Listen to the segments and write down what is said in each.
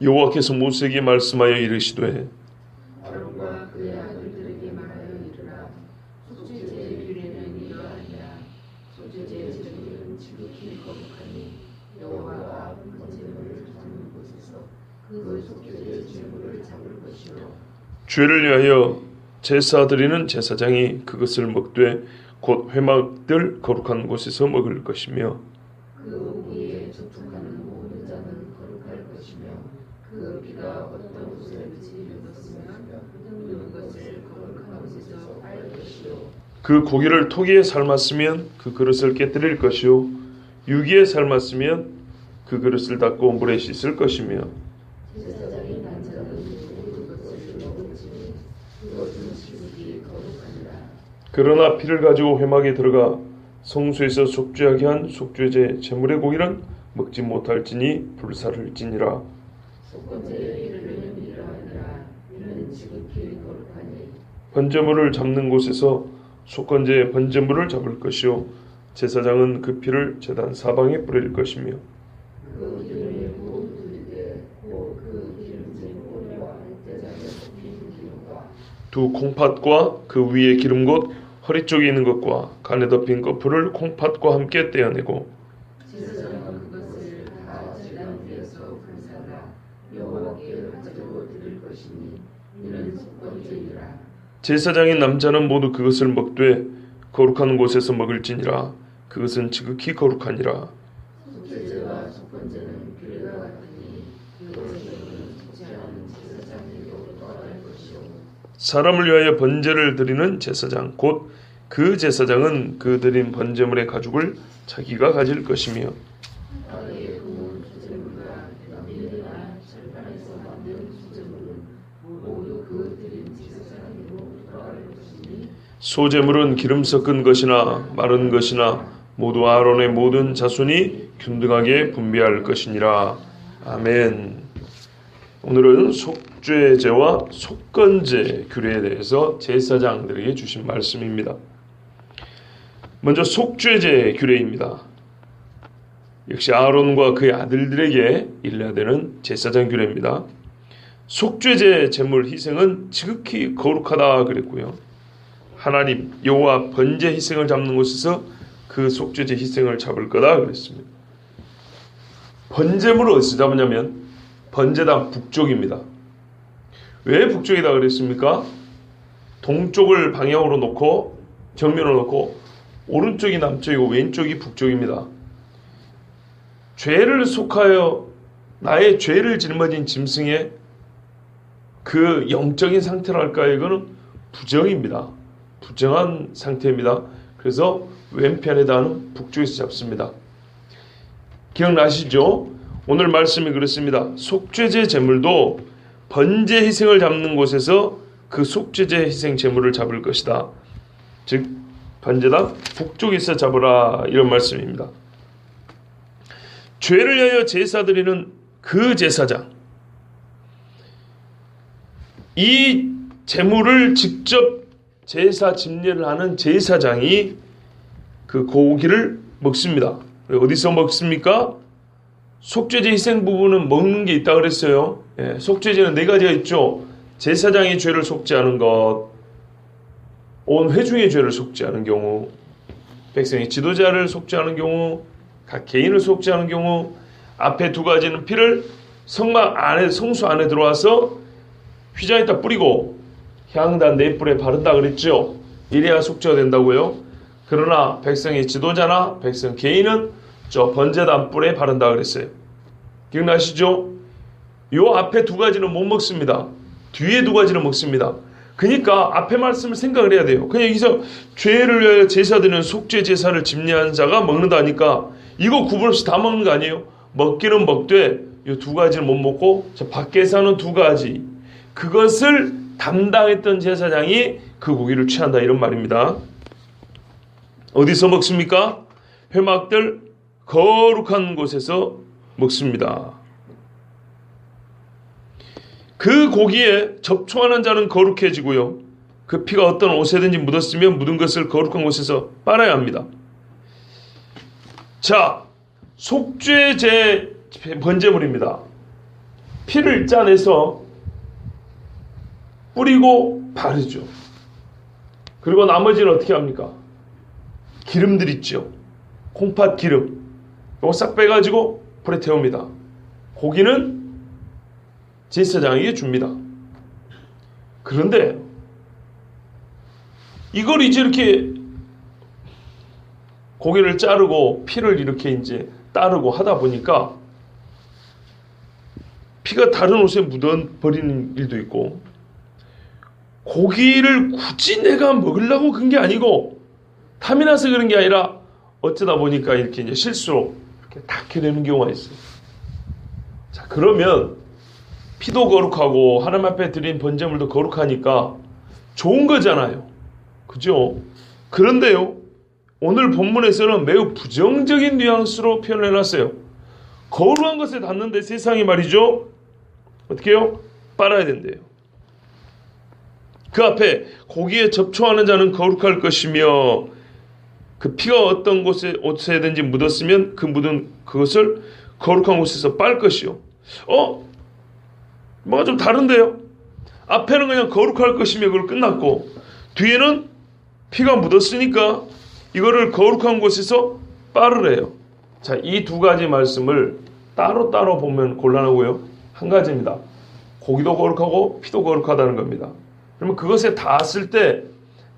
여호와께서 모세에게 말씀하여 이르시되 아론과 그의 아들들에게 말하여 이르라. 속죄제의 규례는 이러 아니라. 속죄제의 제물은 지극히 거룩하니 여호와가 번제물을 잡는 곳에서 그 속죄제의 제물을 잡을 것이요 죄를 위하여 제사 드리는 제사장이 그것을 먹되 곧 회막들 거룩한 곳에서 먹을 것이며 그 고기에 접촉하는 모든 자는 거룩할 것이며 그 피가 어떤 곳에 묻었으면 그것을 거룩한 곳에서 빨 것이요 그 고기를 토기에 삶았으면 그 그릇을 깨뜨릴 것이요 유기에 삶았으면 그 그릇을 닦고 물에 씻을 것이며 제사장이 반찬은 모든 것을 먹을지니 그것은 지극히 거룩하니라. 그러나 피를 가지고 회막에 들어가 성소에서 속죄하게 한 속죄제 제물의 고기는 먹지 못할지니 불살을지니라. 속건제의 이르는 이러 아니라. 이는 지극히 거룩하니 번제물을 잡는 곳에서 속건제의 번제물을 잡을 것이요 제사장은 그 피를 제단 사방에 뿌릴 것이며 그 기름에 부어 두리되 곧 그 기름진 꼬리와 대장에 덮인 기름과 두 콩팥과 그 위에 기름 곧 허리 쪽에 있는 것과 간에 덮인 거풀을 콩팥과 함께 떼어내고 제사장은 그것을 다 제단 위에서 불사라 여호와께 가지고 드릴 것이니 이는 속건제니라. 제사장인 남자는 모두 그것을 먹되 거룩한 곳에서 먹을지니라. 그것은 지극히 거룩하니라. 속죄제와 속건제는 규례가 같으니 그것에는 속죄하는 제사장에게로 떠날 것이요 사람을 위하여 번제를 드리는 제사장 곧 그 제사장은 그 드린 번제물의 가죽을 자기가 가질 것이며 아기의 구운 수제물과 남이나 철판에서 만든 수제물은 모두 그 드린 제사장에게로 돌아갈 것이니 소제물은 기름 섞은 것이나 마른 것이나 모두 아론의 모든 자손이 균등하게 분배할 것이니라. 아멘. 오늘은 속죄제와 속건제 규례에 대해서 제사장들에게 주신 말씀입니다. 먼저 속죄제 규례입니다. 역시 아론과 그의 아들들에게 일러야 되는 제사장 규례입니다. 속죄제 제물 희생은 지극히 거룩하다 그랬고요. 하나님 여호와 번제 희생을 잡는 곳에서 그 속죄제 희생을 잡을 거다 그랬습니다. 번제물을 어디서 잡느냐면 번제단 북쪽입니다. 왜 북쪽이다 그랬습니까? 동쪽을 방향으로 놓고 정면으로 놓고 오른쪽이 남쪽이고 왼쪽이 북쪽입니다. 죄를 속하여 나의 죄를 짊어진 짐승의 그 영적인 상태랄까요? 이거는 부정입니다. 부정한 상태입니다. 그래서 왼편에다는 북쪽에서 잡습니다. 기억나시죠? 오늘 말씀이 그렇습니다. 속죄제 제물도 번제 희생을 잡는 곳에서 그 속죄제 희생 제물을 잡을 것이다. 즉 번제단 북쪽에서 잡으라 이런 말씀입니다. 죄를 위하여 제사 드리는 그 제사장, 이 제물을 직접 제사 집례를 하는 제사장이 그 고기를 먹습니다. 어디서 먹습니까? 속죄제 희생 부분은 먹는 게 있다 그랬어요. 속죄제는 네 가지가 있죠. 제사장의 죄를 속죄하는 것, 온 회중의 죄를 속죄하는 경우, 백성의 지도자를 속죄하는 경우, 각 개인을 속죄하는 경우, 앞에 두 가지는 피를 성막 안에 성수 안에 들어와서 휘장에다 뿌리고 향단 네 뿔에 바른다 그랬죠. 이래야 속죄가 된다고요. 그러나 백성의 지도자나 백성 개인은 저 번제단 뿔에 바른다 그랬어요. 기억나시죠? 요 앞에 두 가지는 못 먹습니다. 뒤에 두 가지는 먹습니다. 그러니까 앞에 말씀을 생각을 해야 돼요. 그냥 여기서 죄를 위하여 제사 드리는 속죄 제사를 집례한 자가 먹는다니까 이거 구분 없이 다 먹는 거 아니에요? 먹기는 먹되 이 두 가지는 못 먹고 저 밖에서 하는 두 가지 그것을 담당했던 제사장이 그 고기를 취한다 이런 말입니다. 어디서 먹습니까? 회막들 거룩한 곳에서 먹습니다. 그 고기에 접촉하는 자는 거룩해지고요. 그 피가 어떤 옷에든지 묻었으면 묻은 것을 거룩한 곳에서 빨아야 합니다. 자, 속죄제 번제물입니다. 피를 짜내서 뿌리고 바르죠. 그리고 나머지는 어떻게 합니까? 기름들 있죠. 콩팥 기름. 이거 싹 빼가지고 불에 태웁니다. 고기는 제사장에게 줍니다. 그런데 이걸 이제 이렇게 고기를 자르고 피를 이렇게 이제 따르고 하다 보니까 피가 다른 옷에 묻어버리는 일도 있고, 고기를 굳이 내가 먹으려고 그런 게 아니고 탐이 나서 그런 게 아니라 어쩌다 보니까 이렇게 이제 실수로 이렇게 닿게 되는 경우가 있어요. 자, 그러면 피도 거룩하고 하나님 앞에 드린 번제물도 거룩하니까 좋은 거잖아요. 그죠? 그런데요, 오늘 본문에서는 매우 부정적인 뉘앙스로 표현을 해놨어요. 거룩한 것에 닿는데 세상이 말이죠, 어떻게 해요? 빨아야 된대요. 그 앞에 고기에 접촉하는 자는 거룩할 것이며, 그 피가 어떤 옷에든지 묻었으면 그 묻은 그것을 거룩한 곳에서 빨 것이요. 뭐가 좀 다른데요? 앞에는 그냥 거룩할 것이며 그걸 끝났고, 뒤에는 피가 묻었으니까 이거를 거룩한 곳에서 빨으래요. 자, 이 두 가지 말씀을 따로따로 보면 곤란하고요. 한 가지입니다. 고기도 거룩하고 피도 거룩하다는 겁니다. 그러면 그것에 닿았을 때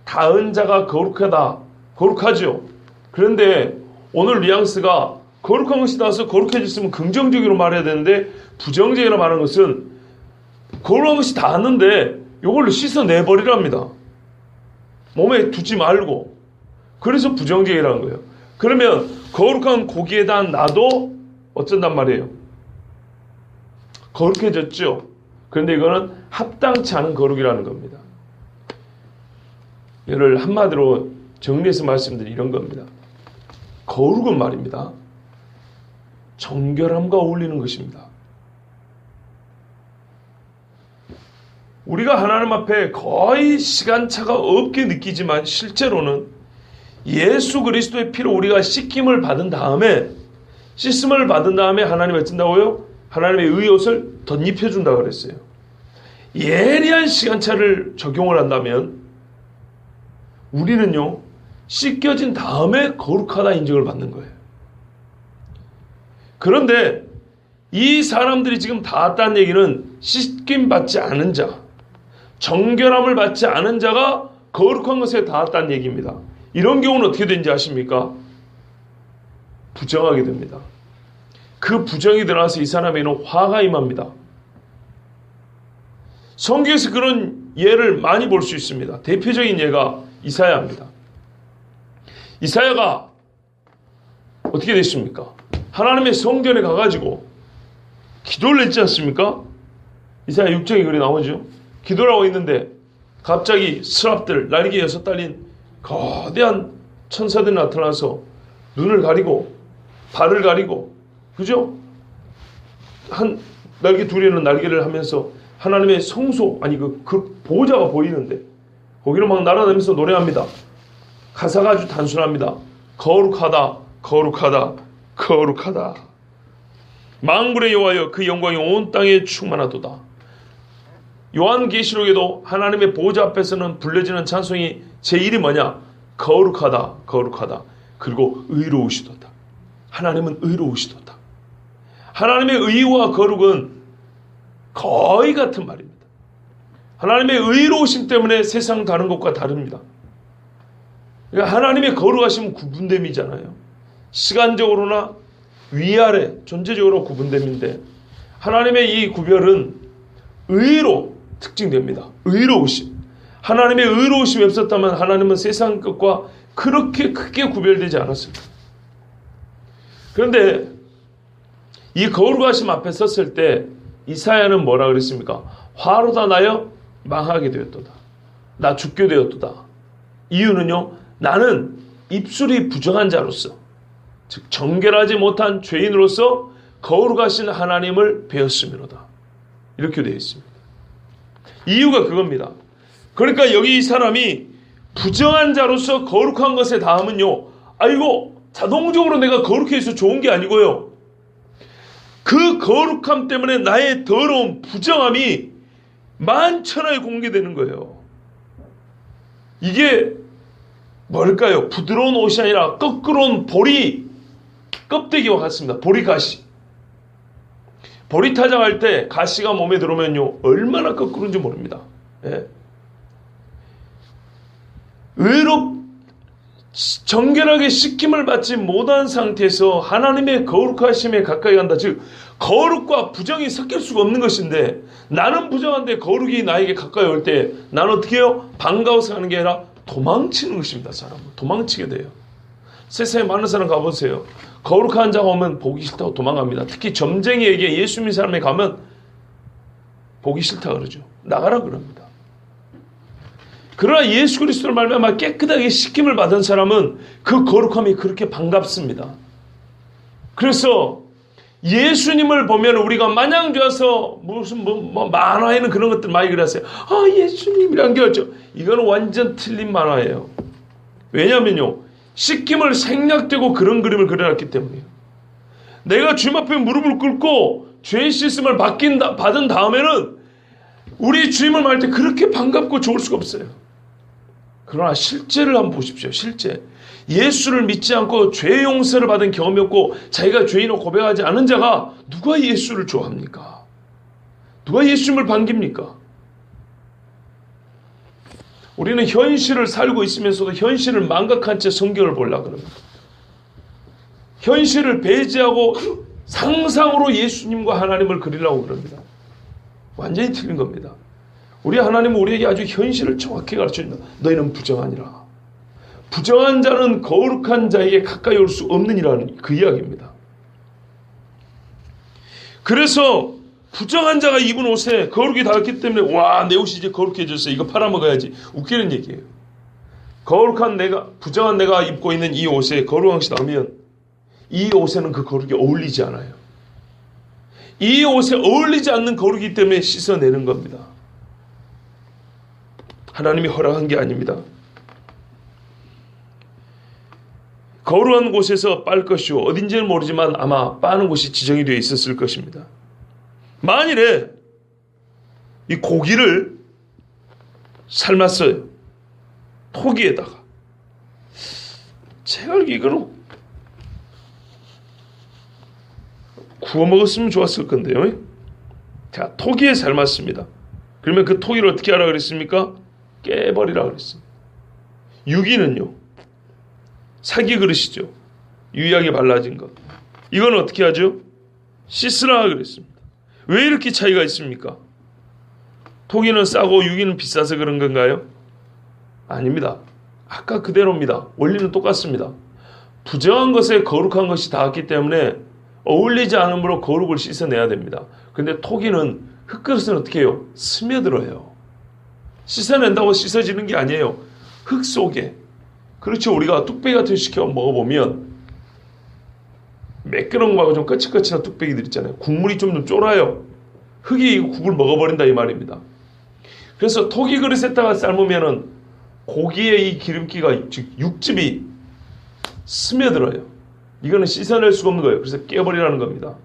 닿은 자가 거룩하다. 거룩하죠. 그런데 오늘 뉘앙스가 거룩한 것이 닿아서 거룩해졌으면 긍정적으로 말해야 되는데, 부정적으로 말하는 것은 거룩한 것이 닿았는데 이걸로 씻어내버리랍니다. 몸에 두지 말고. 그래서 부정적이라는 거예요. 그러면 거룩한 고기에다 놔도 어쩐단 말이에요? 거룩해졌죠. 그런데 이거는 합당치 않은 거룩이라는 겁니다. 이를 한마디로 정리해서 말씀드린 이런 겁니다. 거룩은 말입니다, 정결함과 어울리는 것입니다. 우리가 하나님 앞에 거의 시간차가 없게 느끼지만 실제로는 예수 그리스도의 피로 우리가 씻김을 받은 다음에, 씻음을 받은 다음에 하나님이 어쩐다고요? 하나님의 의옷을 덧입혀준다고 그랬어요. 예리한 시간차를 적용을 한다면 우리는요, 씻겨진 다음에 거룩하다 인정을 받는 거예요. 그런데 이 사람들이 지금 다 왔다는 얘기는 씻김 받지 않은 자, 정결함을 받지 않은 자가 거룩한 것에 닿았다는 얘기입니다. 이런 경우는 어떻게 되는지 아십니까? 부정하게 됩니다. 그 부정이 드러나서 이 사람에게는 화가 임합니다. 성경에서 그런 예를 많이 볼 수 있습니다. 대표적인 예가 이사야입니다. 이사야가 어떻게 됐습니까? 하나님의 성전에 가가지고 기도를 했지 않습니까? 이사야 6장에 글이 나오죠. 기도를 하고 있는데 갑자기 스랍들, 날개 6 달린 거대한 천사들이 나타나서 눈을 가리고 발을 가리고, 그죠? 한 날개 둘에는 날개를 하면서 하나님의 성소, 아니 그 보호자가 보이는데 거기로 막 날아다니면서 노래합니다. 가사가 아주 단순합니다. 거룩하다, 거룩하다, 거룩하다. 만군의 여호와여, 그 영광이 온 땅에 충만하도다. 요한계시록에도 하나님의 보호자 앞에서는 불려지는 찬송이 제1이 뭐냐? 거룩하다, 거룩하다. 그리고 의로우시도다. 하나님은 의로우시도다. 하나님의 의와 거룩은 거의 같은 말입니다. 하나님의 의로우심 때문에 세상 다른 것과 다릅니다. 그러니까 하나님의 거룩하심은 구분됨이잖아요. 시간적으로나 위아래 존재적으로 구분됨인데, 하나님의 이 구별은 의로 특징됩니다. 의로우심. 하나님의 의로우심이 없었다면 하나님은 세상 것과 그렇게 크게 구별되지 않았을 거예요. 그런데 이 거룩하심 앞에 섰을 때 이사야는 뭐라 그랬습니까? 화로다 나여 망하게 되었도다. 나 죽게 되었도다. 이유는요, 나는 입술이 부정한 자로서, 즉 정결하지 못한 죄인으로서 거룩하신 하나님을 배웠음이로다. 이렇게 되어 있습니다. 이유가 그겁니다. 그러니까 여기 이 사람이 부정한 자로서 거룩한 것에 닿으면요, 아이고 자동적으로 내가 거룩해서 좋은 게 아니고요, 그 거룩함 때문에 나의 더러운 부정함이 만천하에 공개되는 거예요. 이게 뭘까요? 부드러운 옷이 아니라 거꾸로운 보리 껍데기와 같습니다. 보리 가시. 보리 타장할 때 가시가 몸에 들어오면요, 얼마나 거꾸로운지 모릅니다. 예. 의롭 정결하게 씻김을 받지 못한 상태에서 하나님의 거룩하심에 가까이 간다. 즉 거룩과 부정이 섞일 수가 없는 것인데, 나는 부정한데 거룩이 나에게 가까이 올 때 나는 어떻게 해요? 반가워서 하는 게 아니라 도망치는 것입니다. 사람은 도망치게 돼요. 세상에 많은 사람 가보세요. 거룩한 자가 오면 보기 싫다고 도망갑니다. 특히 점쟁이에게 예수 믿는 사람에 가면 보기 싫다 그러죠. 나가라 그럽니다. 그러나 예수 그리스도를 말미암아 깨끗하게 씻김을 받은 사람은 그 거룩함이 그렇게 반갑습니다. 그래서 예수님을 보면 우리가 마냥 좋아서 무슨 만화에는 그런 것들 많이 그렸어요. 아, 예수님이란 게 어쩌. 이거는 완전 틀린 만화예요. 왜냐면요, 씻김을 생략되고 그런 그림을 그려놨기 때문이에요. 내가 주님 앞에 무릎을 꿇고 죄 씻음을 받은 다음에는 우리 주님을 말할 때 그렇게 반갑고 좋을 수가 없어요. 그러나 실제를 한번 보십시오. 실제 예수를 믿지 않고 죄 용서를 받은 경험이 없고 자기가 죄인을 고백하지 않은 자가 누가 예수를 좋아합니까? 누가 예수님을 반깁니까? 우리는 현실을 살고 있으면서도 현실을 망각한 채 성경을 보려고 합니다. 현실을 배제하고 상상으로 예수님과 하나님을 그리려고 그럽니다. 완전히 틀린 겁니다. 우리 하나님은 우리에게 아주 현실을 정확히 가르쳐줍니다. 너희는 부정하니라. 부정한 자는 거룩한 자에게 가까이 올 수 없느니라는 그 이야기입니다. 그래서 부정한 자가 입은 옷에 거룩이 닿았기 때문에 와, 내 옷이 이제 거룩해졌어. 이거 팔아먹어야지. 웃기는 얘기예요. 부정한 내가 입고 있는 이 옷에 거룩한 것이 나오면 이 옷에는 그 거룩이 어울리지 않아요. 이 옷에 어울리지 않는 거룩이기 때문에 씻어내는 겁니다. 하나님이 허락한 게 아닙니다. 거룩한 곳에서 빨 것이요, 어딘지는 모르지만 아마 빠는 곳이 지정이 되어 있었을 것입니다. 만일에 이 고기를 삶았어요. 토기에다가. 제가 알기로 이거는 구워 먹었으면 좋았을 건데요. 자, 토기에 삶았습니다. 그러면 그 토기를 어떻게 하라 그랬습니까? 깨버리라 그랬습니다. 유기는요, 사기 그릇이죠. 유약이 발라진 것. 이건 어떻게 하죠? 씻으라 그랬습니다. 왜 이렇게 차이가 있습니까? 토기는 싸고 유기는 비싸서 그런 건가요? 아닙니다. 아까 그대로입니다. 원리는 똑같습니다. 부정한 것에 거룩한 것이 닿았기 때문에 어울리지 않으므로 거룩을 씻어내야 됩니다. 근데 토기는 흙그릇은 어떻게 해요? 스며들어요. 씻어낸다고 씻어지는 게 아니에요. 흙 속에. 그렇죠. 우리가 뚝배기 같은 거 시켜 먹어보면 매끄러운 거하고 좀 거칠거칠한 뚝배기들 있잖아요. 국물이 좀 쫄아요. 흙이 국을 먹어버린다 이 말입니다. 그래서 토기 그릇에다가 삶으면은 고기의 이 기름기가, 즉 육즙이 스며들어요. 이거는 씻어낼 수가 없는 거예요. 그래서 깨버리라는 겁니다.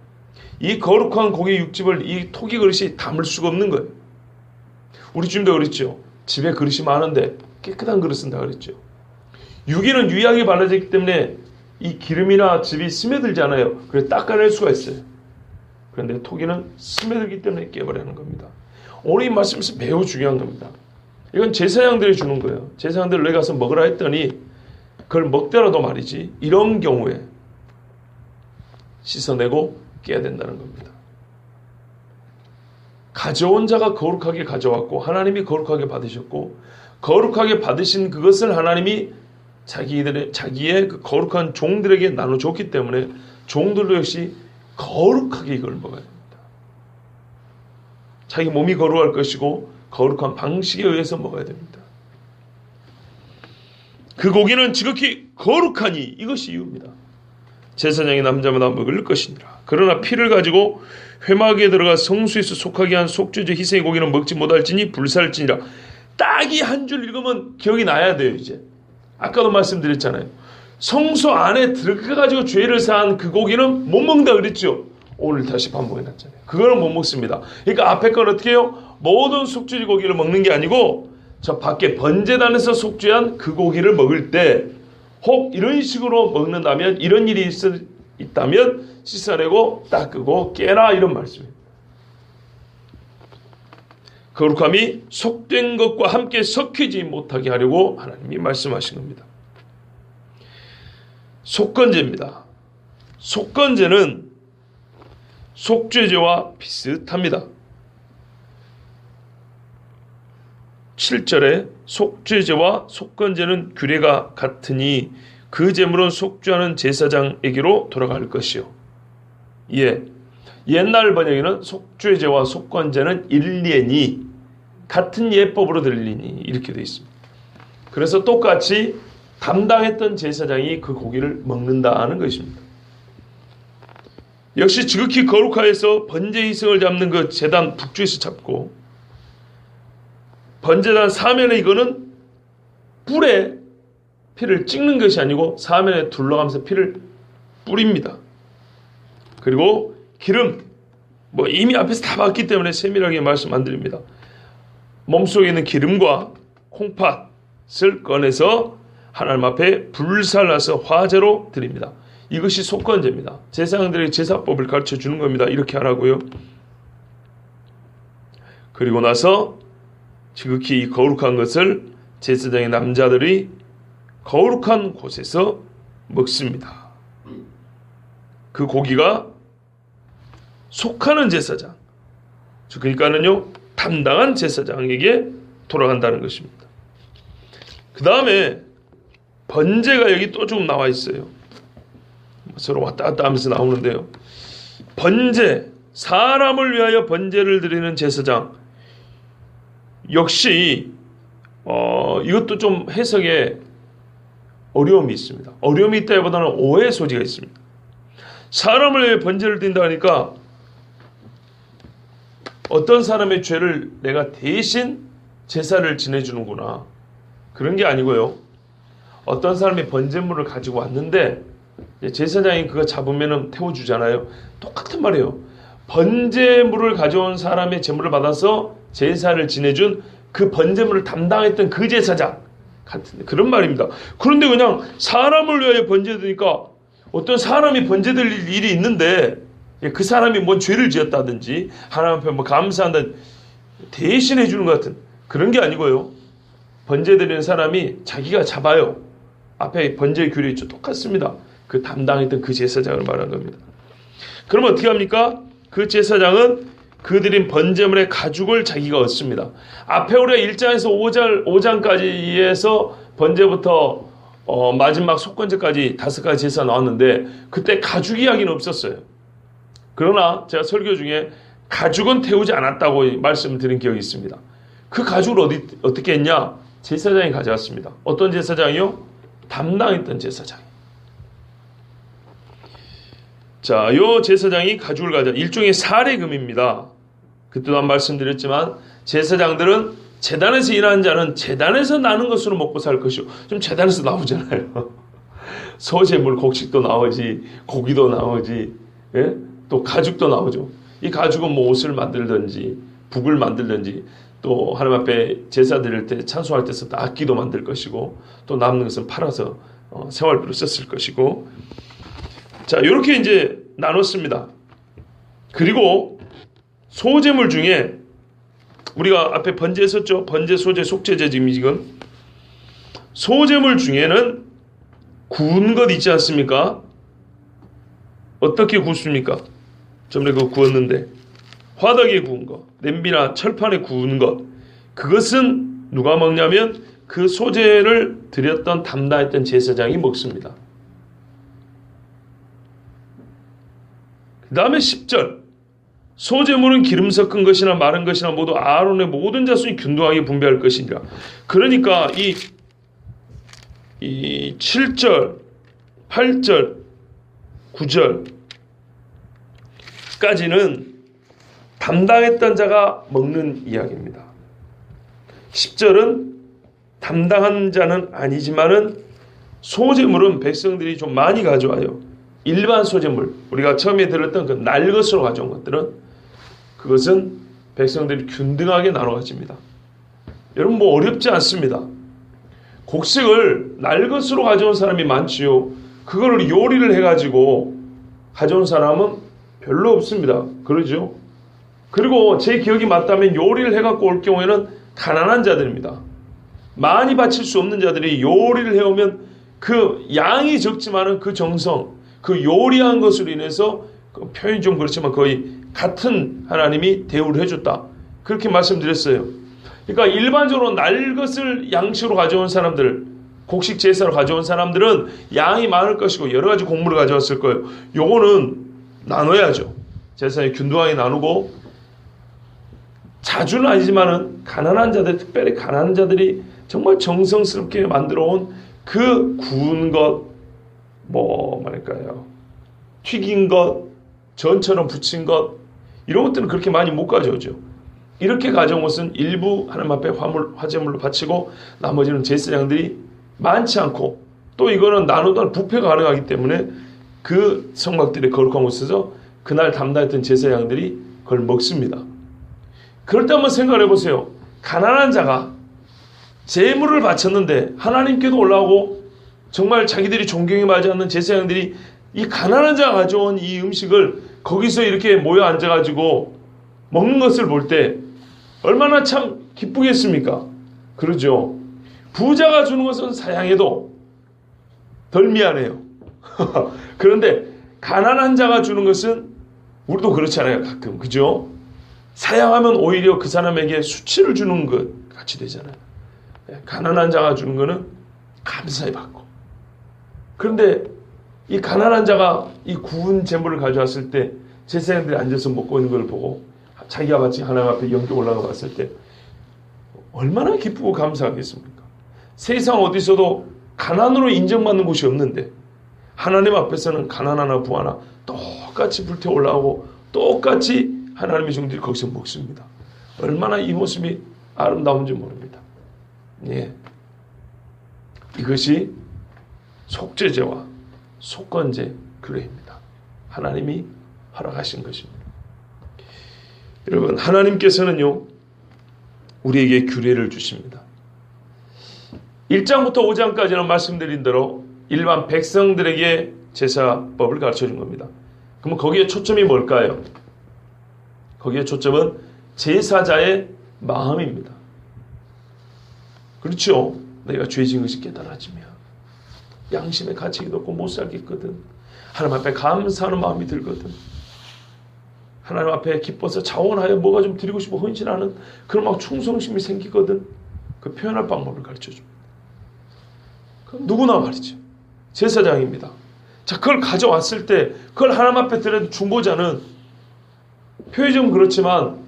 이 거룩한 고기 육즙을 이 토기 그릇이 담을 수가 없는 거예요. 우리 주님도 그랬죠. 집에 그릇이 많은데 깨끗한 그릇 쓴다 그랬죠. 유기는 유약이 발라졌기 때문에 이 기름이나 즙이 스며들지 않아요. 그래서 닦아낼 수가 있어요. 그런데 토기는 스며들기 때문에 깨버리는 겁니다. 오늘 이 말씀에서 매우 중요한 겁니다. 이건 제사장들이 주는 거예요. 제사장들 너희 가서 먹으라 했더니 그걸 먹더라도 말이지, 이런 경우에 씻어내고 깨야 된다는 겁니다. 가져온 자가 거룩하게 가져왔고 하나님이 거룩하게 받으셨고, 거룩하게 받으신 그것을 하나님이 자기의 그 거룩한 종들에게 나눠줬기 때문에 종들도 역시 거룩하게 이걸 먹어야 됩니다. 자기 몸이 거룩할 것이고 거룩한 방식에 의해서 먹어야 됩니다. 그 고기는 지극히 거룩하니 이것이 이유입니다. 제사장이 남자마다 먹을 것이니라. 그러나 피를 가지고 회막에 들어가 성수에서 속하게 한 속죄제 희생의 고기는 먹지 못할지니 불살지니라. 딱 이 한 줄 읽으면 기억이 나야 돼요. 이제 아까도 말씀드렸잖아요. 성소 안에 들어가가지고 죄를 사한 그 고기는 못 먹는다 그랬죠. 오늘 다시 반복해놨잖아요. 그거는 못 먹습니다. 그러니까 앞에 건 어떻게 해요? 모든 속죄 고기를 먹는 게 아니고 저 밖에 번제단에서 속죄한 그 고기를 먹을 때 혹 이런 식으로 먹는다면, 이런 일이 있다면 씻어내고 닦고 깨라, 이런 말씀입니다. 거룩함이 속된 것과 함께 섞이지 못하게 하려고 하나님이 말씀하신 겁니다. 속건제입니다. 속건제는 속죄제와 비슷합니다. 7절에 속죄제와 속건제는 규례가 같으니 그 제물은 속죄하는 제사장에게로 돌아갈 것이요. 예, 옛날 번역에는 속죄제와 속건제는 일리니, 같은 예법으로 들리니, 이렇게 되어 있습니다. 그래서 똑같이 담당했던 제사장이 그 고기를 먹는다는 것입니다. 역시 지극히 거룩하여서 번제 희생을 잡는 그 제단 북쪽에서 잡고, 번제단 사면에 이거는 뿔에 피를 찍는 것이 아니고 사면에 둘러가면서 피를 뿌립니다. 그리고 기름, 이미 앞에서 다 봤기 때문에 세밀하게 말씀 안 드립니다. 몸속에 있는 기름과 콩팥을 꺼내서 하나님 앞에 불살라서 화제로 드립니다. 이것이 속건제입니다. 제사장들에게 제사법을 가르쳐 주는 겁니다. 이렇게 하라고요. 그리고 나서 지극히 이 거룩한 것을 제사장의 남자들이 거룩한 곳에서 먹습니다. 그 고기가 속하는 제사장, 그러니까는요 담당한 제사장에게 돌아간다는 것입니다. 그 다음에 번제가 여기 또 좀 나와 있어요. 서로 왔다 갔다 하면서 나오는데요. 번제, 사람을 위하여 번제를 드리는 제사장, 역시 이것도 좀 해석에 어려움이 있습니다. 어려움이 있다기보다는 오해의 소지가 있습니다. 사람을 위해 번제를 드린다 하니까 어떤 사람의 죄를 내가 대신 제사를 지내주는구나, 그런 게 아니고요. 어떤 사람이 번제물을 가지고 왔는데 제사장이 그거 잡으면 태워주잖아요. 똑같은 말이에요. 번제물을 가져온 사람의 제물을 받아서 제사를 지내준 그 번제물을 담당했던 그 제사장 같은 그런 말입니다. 그런데 그냥 사람을 위하여 번제 드리니까 어떤 사람이 번제 드릴 일이 있는데 그 사람이 뭔 죄를 지었다든지 하나님 앞에 감사한다 대신해 주는 것 같은 그런 게 아니고요. 번제 드리는 사람이 자기가 잡아요. 앞에 번제 규례 있죠. 똑같습니다. 그 담당했던 그 제사장을 말한 겁니다. 그러면 어떻게 합니까? 그 제사장은 그 드린 번제물의 가죽을 자기가 얻습니다. 앞에 우리가 1장에서 5장까지에서 번제부터 마지막 속건제까지 5가지 제사 나왔는데 그때 가죽 이야기는 없었어요. 그러나 제가 설교 중에 가죽은 태우지 않았다고 말씀드린 기억이 있습니다. 그 가죽을 어떻게 했냐? 제사장이 가져왔습니다. 어떤 제사장이요? 담당했던 제사장. 자, 요 제사장이 가죽을 가져 일종의 사례금입니다. 그때도 한 말씀드렸지만 제사장들은 제단에서 일하는 자는 제단에서 나는 것으로 먹고 살 것이요. 좀 제단에서 나오잖아요. 소제물 곡식도 나오지, 고기도 나오지, 예? 또 가죽도 나오죠. 이 가죽은 뭐 옷을 만들든지 북을 만들든지 또 하나님 앞에 제사 드릴 때 찬송할 때 썼던 악기도 만들 것이고 또 남는 것은 팔아서 생활비로 썼을 것이고, 자, 이렇게 이제 나눴습니다. 그리고 소제물 중에 우리가 앞에 번제 썼죠. 번제, 소제, 속죄제 지금 소제물 중에는 구운 것 있지 않습니까? 어떻게 굽습니까? 전에 그거 구웠는데 화덕에 구운 것, 냄비나 철판에 구운 것, 그것은 누가 먹냐면 그 소제를 드렸던 담당했던 제사장이 먹습니다. 그 다음에 10절, 소제물은 기름 섞은 것이나 마른 것이나 모두 아론의 모든 자손이 균등하게 분배할 것이니라. 그러니까 이 7절, 8절, 9절까지는 담당했던 자가 먹는 이야기입니다. 10절은 담당한 자는 아니지만은 소제물은 백성들이 좀 많이 가져와요. 일반 소재물, 우리가 처음에 들었던 그 날것으로 가져온 것들은 그것은 백성들이 균등하게 나눠 가집니다. 여러분 뭐 어렵지 않습니다. 곡식을 날것으로 가져온 사람이 많지요. 그걸 요리를 해가지고 가져온 사람은 별로 없습니다. 그러죠? 그리고 제 기억이 맞다면 요리를 해갖고 올 경우에는 가난한 자들입니다. 많이 바칠 수 없는 자들이 요리를 해오면 그 양이 적지만은 그 정성, 그 요리한 것으로 인해서 그 표현이 좀 그렇지만 거의 같은 하나님이 대우를 해줬다. 그렇게 말씀드렸어요. 그러니까 일반적으로 날것을 양식으로 가져온 사람들, 곡식 제사로 가져온 사람들은 양이 많을 것이고 여러 가지 곡물을 가져왔을 거예요. 요거는 나눠야죠. 제사에 균등하게 나누고, 자주는 아니지만은 가난한 자들, 특별히 가난한 자들이 정말 정성스럽게 만들어 온 그 구운 것, 뭐 말할까요, 튀긴 것, 전처럼 부친 것, 이런 것들은 그렇게 많이 못 가져오죠. 이렇게 가져온 것은 일부 하나님 앞에 화제물로 바치고 나머지는 제사장들이 많지 않고, 또 이거는 나누던 부패가 가능하기 때문에 그 성막들의 거룩한 곳에서 그날 담당했던 제사장들이 그걸 먹습니다. 그럴 때 한번 생각을 해보세요. 가난한 자가 제물을 바쳤는데 하나님께도 올라오고 정말 자기들이 존경에 맞지 않는 제사장들이 이 가난한 자가 가져온 이 음식을 거기서 이렇게 모여 앉아가지고 먹는 것을 볼 때 얼마나 참 기쁘겠습니까? 그러죠. 부자가 주는 것은 사양해도 덜 미안해요. 그런데 가난한 자가 주는 것은 우리도 그렇잖아요. 가끔. 그죠? 사양하면 오히려 그 사람에게 수치를 주는 것 같이 되잖아요. 가난한 자가 주는 것은 감사히 받고. 그런데 이 가난한 자가 이 구운 제물을 가져왔을 때 제사장들이 앉아서 먹고 있는 걸 보고 자기가 마치 하나님 앞에 영계 올라가 봤을 때 얼마나 기쁘고 감사하겠습니까? 세상 어디서도 가난으로 인정받는 곳이 없는데 하나님 앞에서는 가난 하나 부 하나 똑같이 불태워 올라오고 똑같이 하나님의 종들이 거기서 먹습니다. 얼마나 이 모습이 아름다운지 모릅니다. 예. 이것이 속죄제와 속건제 규례입니다. 하나님이 허락하신 것입니다. 여러분, 하나님께서는요, 우리에게 규례를 주십니다. 1장부터 5장까지는 말씀드린 대로 일반 백성들에게 제사법을 가르쳐 준 겁니다. 그러면 거기에 초점이 뭘까요? 거기에 초점은 제사자의 마음입니다. 그렇죠? 내가 죄 지은 것이 깨달아지면 양심의 가치가 없고 못 살겠거든. 하나님 앞에 감사하는 마음이 들거든. 하나님 앞에 기뻐서 자원하여 뭐가 좀 드리고 싶어 헌신하는 그런 막 충성심이 생기거든. 그 표현할 방법을 가르쳐줍니다. 누구나 말이죠. 제사장입니다. 자, 그걸 가져왔을 때 그걸 하나님 앞에 드려도 중보자는 표현이 좀 그렇지만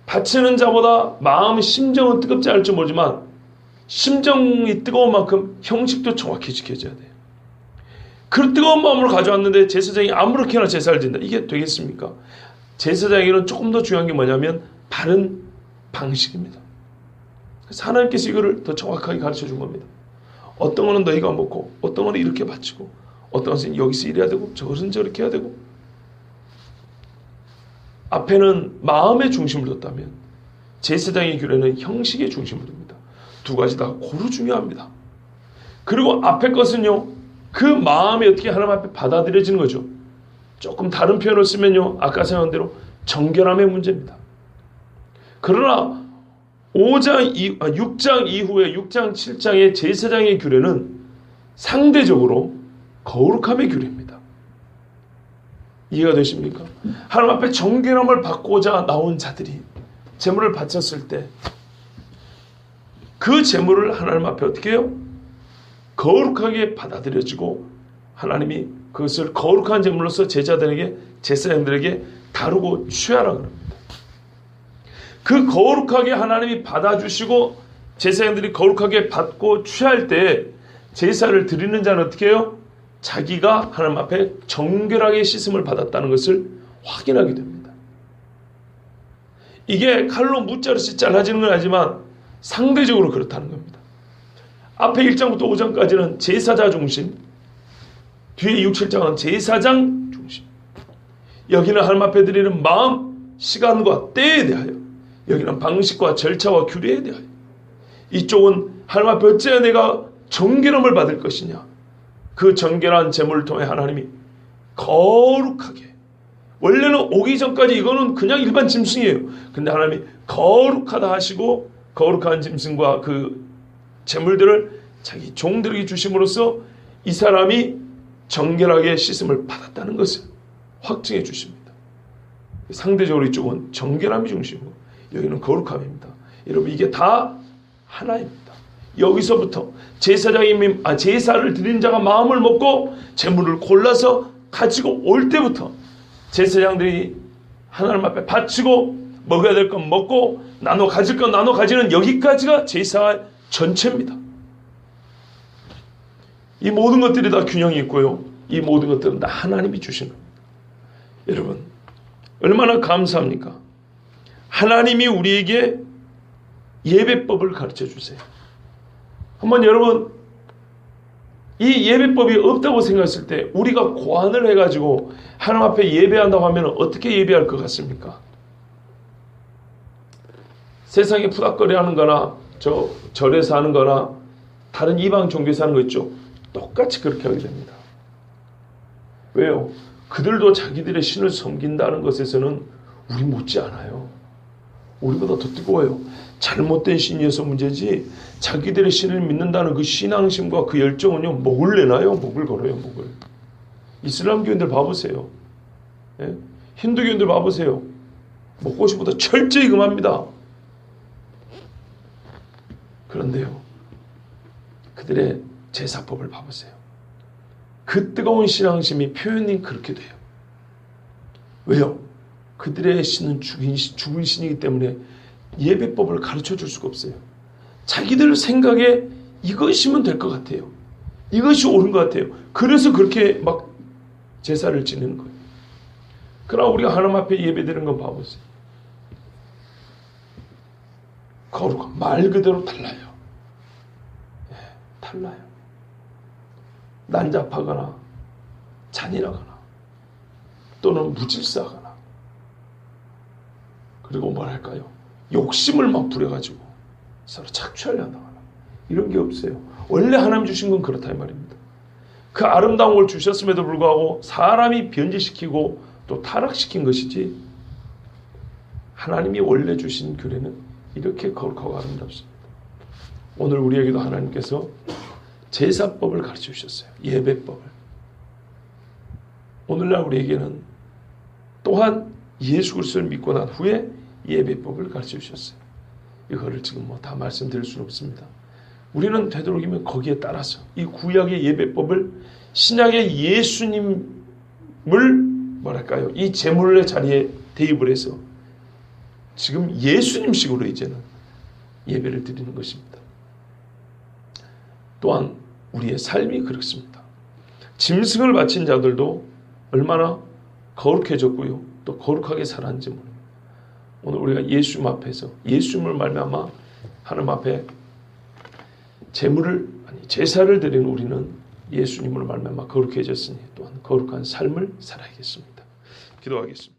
바치는 자보다 마음, 심정은 뜨겁지 않을지 모르지만 심정이 뜨거운 만큼 형식도 정확히 지켜져야 돼요. 그 뜨거운 마음으로 가져왔는데 제사장이 아무렇게나 제사를 드린다. 이게 되겠습니까? 제사장에게는 조금 더 중요한 게 뭐냐면 바른 방식입니다. 그래서 하나님께서 이거를 더 정확하게 가르쳐 준 겁니다. 어떤 거는 너희가 먹고 어떤 거는 이렇게 바치고 어떤 것은 여기서 이래야 되고 저것은 저렇게 해야 되고, 앞에는 마음의 중심을 뒀다면 제사장의 규례는 형식의 중심을 둡니다. 두 가지 다 고루 중요합니다. 그리고 앞에 것은요, 그 마음이 어떻게 하나님 앞에 받아들여지는 거죠. 조금 다른 표현을 쓰면요, 아까 생각한 대로 정결함의 문제입니다. 그러나 6장 이후에 6장 7장의 제사장의 규례는 상대적으로 거룩함의 규례입니다. 이해가 되십니까? 하나님 앞에 정결함을 받고자 나온 자들이 제물을 바쳤을 때 그 제물을 하나님 앞에 어떻게 해요? 거룩하게 받아들여지고 하나님이 그것을 거룩한 제물로서 제자들에게, 제사장들에게 다루고 취하라 그럽니다. 그 거룩하게 하나님이 받아주시고 제사장들이 거룩하게 받고 취할 때 제사를 드리는 자는 어떻게 해요? 자기가 하나님 앞에 정결하게 씻음을 받았다는 것을 확인하게 됩니다. 이게 칼로 무자르시 잘라지는 건 아니지만 상대적으로 그렇다는 겁니다. 앞에 1장부터 5장까지는 제사자 중심, 뒤에 6, 7장은 제사장 중심. 여기는 하나님 앞에 드리는 마음, 시간과 때에 대하여, 여기는 방식과 절차와 규례에 대하여, 이쪽은 하나님 앞에 어찌해야 내가 정결함을 받을 것이냐. 그 정결한 제물을 통해 하나님이 거룩하게, 원래는 오기 전까지 이거는 그냥 일반 짐승이에요. 근데 하나님이 거룩하다 하시고 거룩한 짐승과 그 제물들을 자기 종들에게 주심으로써 이 사람이 정결하게 씻음을 받았다는 것을 확증해 주십니다. 상대적으로 이쪽은 정결함이 중심이고 여기는 거룩함입니다. 여러분, 이게 다 하나입니다. 여기서부터 제사를 드린 자가 마음을 먹고 제물을 골라서 가지고 올 때부터 제사장들이 하나님 앞에 바치고 먹어야 될 건 먹고 나눠 가질 건 나눠 가지는 여기까지가 제사 전체입니다. 이 모든 것들이 다 균형이 있고요. 이 모든 것들은 다 하나님이 주신 겁니다. 여러분, 얼마나 감사합니까? 하나님이 우리에게 예배법을 가르쳐 주세요. 한번 여러분, 이 예배법이 없다고 생각했을 때 우리가 고안을 해가지고 하나님 앞에 예배한다고 하면 어떻게 예배할 것 같습니까? 세상에 푸닥거리 하는 거나 절에서 하는 거나 다른 이방 종교에서 하는 거 있죠. 똑같이 그렇게 하게 됩니다. 왜요? 그들도 자기들의 신을 섬긴다는 것에서는 우리 못지 않아요. 우리보다 더 뜨거워요. 잘못된 신이어서 문제지 자기들의 신을 믿는다는 그 신앙심과 그 열정은요, 목을 내놔요. 목을 걸어요. 목을. 이슬람교인들 봐보세요. 예? 힌두교인들 봐보세요. 목고시보다 철저히 금합니다. 그런데요, 그들의 제사법을 봐보세요. 그 뜨거운 신앙심이 표현이 그렇게 돼요. 왜요? 그들의 신은 죽은 신이기 때문에 예배법을 가르쳐 줄 수가 없어요. 자기들 생각에 이것이면 될 것 같아요. 이것이 옳은 것 같아요. 그래서 그렇게 막 제사를 지내는 거예요. 그러나 우리가 하나님 앞에 예배드리는 건 봐보세요. 거룩한 말 그대로 달라요. 예, 달라요. 난잡하거나 잔인하거나 또는 무질서하거나, 그리고 뭐랄까요, 욕심을 막 부려가지고 서로 착취하려 한다거나 이런 게 없어요. 원래 하나님 주신 건 그렇다 이 말입니다. 그 아름다운 걸 주셨음에도 불구하고 사람이 변질시키고 또 타락시킨 것이지, 하나님이 원래 주신 규례는 이렇게 거룩하고 아름답습니다. 오늘 우리에게도 하나님께서 제사법을 가르쳐 주셨어요. 예배법을. 오늘날 우리에게는 또한 예수 그리스도를 믿고 난 후에 예배법을 가르쳐 주셨어요. 이거를 지금 다 말씀드릴 수는 없습니다. 우리는 되도록이면 거기에 따라서 이 구약의 예배법을 신약의 예수님을 뭐랄까요, 이 제물의 자리에 대입을 해서 지금 예수님식으로 이제는 예배를 드리는 것입니다. 또한 우리의 삶이 그렇습니다. 짐승을 바친 자들도 얼마나 거룩해졌고요, 또 거룩하게 살았는지 모릅니다. 오늘 우리가 예수님 앞에서 예수님을 말미암아 하나님 앞에 제사를 드리는 우리는 예수님을 말미암아 거룩해졌으니 또한 거룩한 삶을 살아야겠습니다. 기도하겠습니다.